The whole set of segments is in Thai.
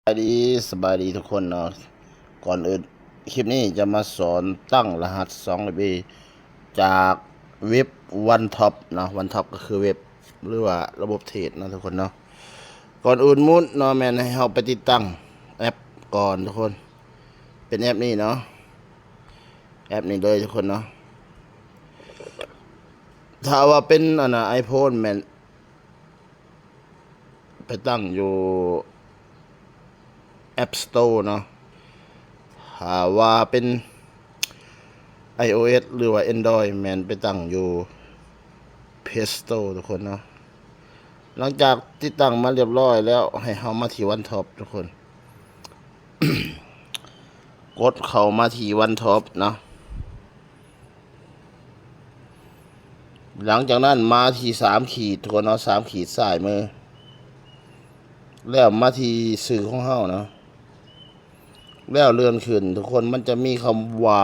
สบายดีทุกคนเนาะก่อนอื่นคลิปนี้จะมาสอนตั้งรหัส2 b จากเว็บ OneTop นะ OneTop ก็คือเว็บหรือว่าระบบเทรดนะทุกคนเนาะก่อนอื่นมุดเนาะแม่นให้เราไปติดตั้งแอปก่อนทุกคนเป็นแอปนี้เนาะแอปนี้เลยทุกคนเนาะถ้าว่าเป็นiPhone แม่นไปตั้งอยู่ App Store เนาะถ้าว่าเป็น iOS หรือว่า Android แมนไปตั้งอยู่ Play Store ทุกคนเนาะหลังจากติดตั้งมาเรียบร้อยแล้วให้เฮามาที่ OneTop ทุกคน กดเข้ามาที่ OneTop เนาะหลังจากนั้นมาที่3ขีดทุกคนเนาะ3ขีดซ้ายมือแล้วมาที่สื่อของเฮาเนาะแล้วเลื่อนขึ้นทุกคนมันจะมีคำว่า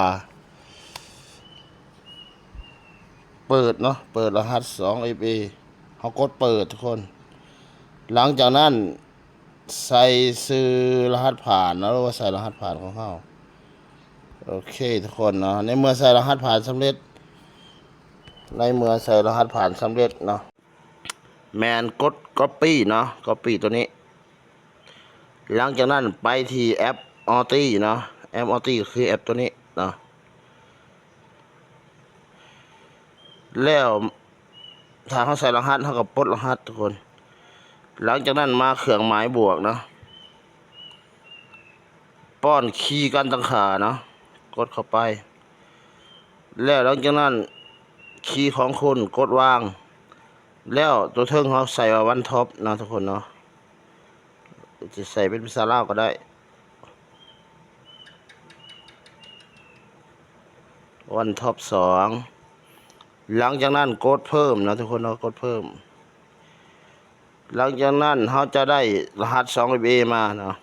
เปิดเนาะเปิดรหัส 2FA เขากดเปิดทุกคน หลังจากนั้นใส่ซื้อรหัสผ่านนะหรือว่าใส่รหัสผ่านของเขาโอเคทุกคนเนาะในเมื่อใส่รหัสผ่านสำเร็จเนาะแมนกด Copy เนาะ Copy ตัวนี้หลังจากนั้นไปที่แอป Authy เนาะแอป Authy ก็คือแอปตัวนี้เนาะแล้วถ้าเขาใส่รหัสเขาก็ปลดรหัสทุกคนหลังจากนั้นมาเครื่องหมายบวกเนาะป้อนคีย์การตั้งค่าเนาะกดเข้าไปแล้วหลังจากนั้นคีย์ของคุณกดวางแล้วตัวเทิงเขาใส่ว่าOneTopนะทุกคนเนาะจะใส่เป็นภาษาลาวก็ได้OneTop 2หลังจากนั้นกดเพิ่มนะทุกคนเนาะกดเพิ่มหลังจากนั้นเขาจะได้รหัส 2FA มาเนาะ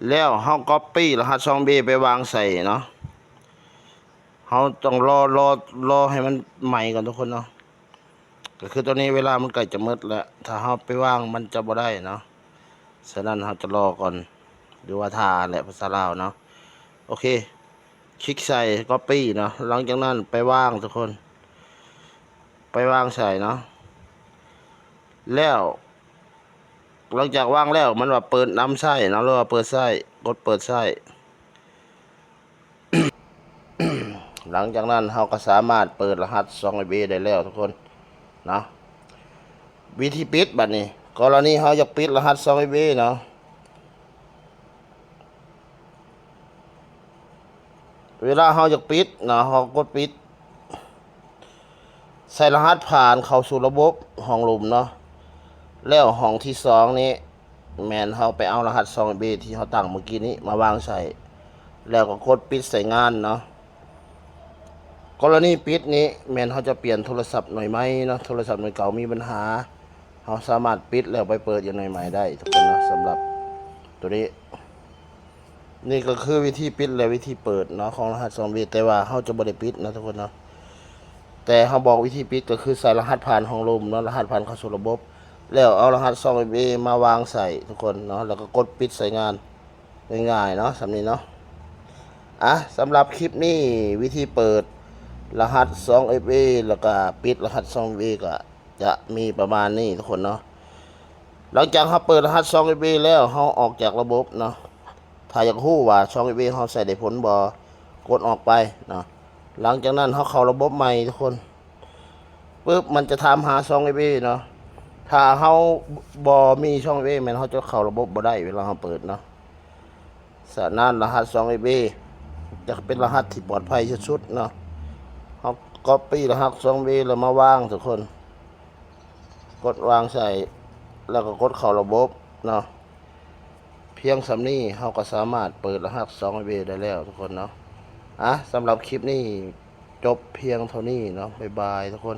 แล้วเขาCopy รหัส 2FA ไปวางใส่เนาะเขาต้องรอให้มันใหม่ก่อนทุกคนเนาะก็คือตอนนี้เวลามันใกล้จะมืดแล้วถ้าเขาไปวางมันจะบ่ได้เนาะฉะนั้นเขาจะรอก่อนหรือว่าทาแหละภาษาลาวเนาะโอเคคลิกใส่ Copy เนาะหลังจากนั้นไปวางทุกคนไปวางใส่เนาะแล้วหลังจากวางแล้วมันว่าเปิดน้ำไส้เนาะหรือว่าเปิดไส้กดเปิดไส้ หลังจากนั้นเราก็สามารถเปิดรหัส 2FA ได้แล้วทุกคนเนาะวิธีปิดบัดนี้กรณีเราอยากปิดรหัส 2FA เนาะเวลาเราอยากปิดเนาะเรากดปิดใส่รหัสผ่านเข้าสู่ระบบห้องลมเนาะแล้วห้องที่2นี้แมนเราไปเอารหัส 2FA ที่เราตั้งเมื่อกี้นี้มาวางใส่แล้วก็กดปิดใส่งานเนาะกรณีปิดนี้แมนเขาจะเปลี่ยนโทรศัพท์หน่อยไหมเนาะโทรศัพท์หน่อยเก่ามีปัญหาเขาสามารถปิดแล้วไปเปิดอย่างหน่อยใหม่ได้ทุกคนนะสำหรับตัวนี้นี่ก็คือวิธีปิดและวิธีเปิดเนาะของรหัส2FAแต่ว่าเขาจะบ่ได้ปิดนะทุกคนเนาะแต่เขาบอกวิธีปิดก็คือใส่รหัสผ่านห้องลมเนาะรหัสผ่านเข้าสู่ระบบแล้วเอารหัส 2FA มาวางใส่ทุกคนเนาะแล้วก็กดปิดใส่งานง่ายๆเนาะสำนี้เนาะสำหรับคลิปนี้วิธีเปิดรหัส 2FA แล้วก็ปิดรหัส 2FA ก็จะมีประมาณนี้ทุกคนเนาะหลังจากเราเปิดรหัส 2FA แล้วเราออกจากระบบเนาะถ้าอยากรู้ว่า 2FA เราใส่ได้ผลบ่กดออกไปเนาะหลังจากนั้นเราเข้าระบบใหม่ทุกคนปึ๊บมันจะถามหา 2FA เนาะถ้าเราบ่มี 2FA แม่นเราจะเข้าระบบบ่ได้เวลาเราเปิดเนาะฉะนั้นรหัส 2FA จะเป็นรหัสที่ปลอดภัยสุดๆเนาะเขาCopyรหัส 2FA แล้วมาวางทุกคนกดวางใส่แล้วก็กดเข้าระบบเนาะเพียงสำนี้เขาก็สามารถเปิดรหัส 2FA ได้แล้วทุกคนเนาะสำหรับคลิปนี้จบเพียงเท่านี้เนาะบ๊ายบายทุกคน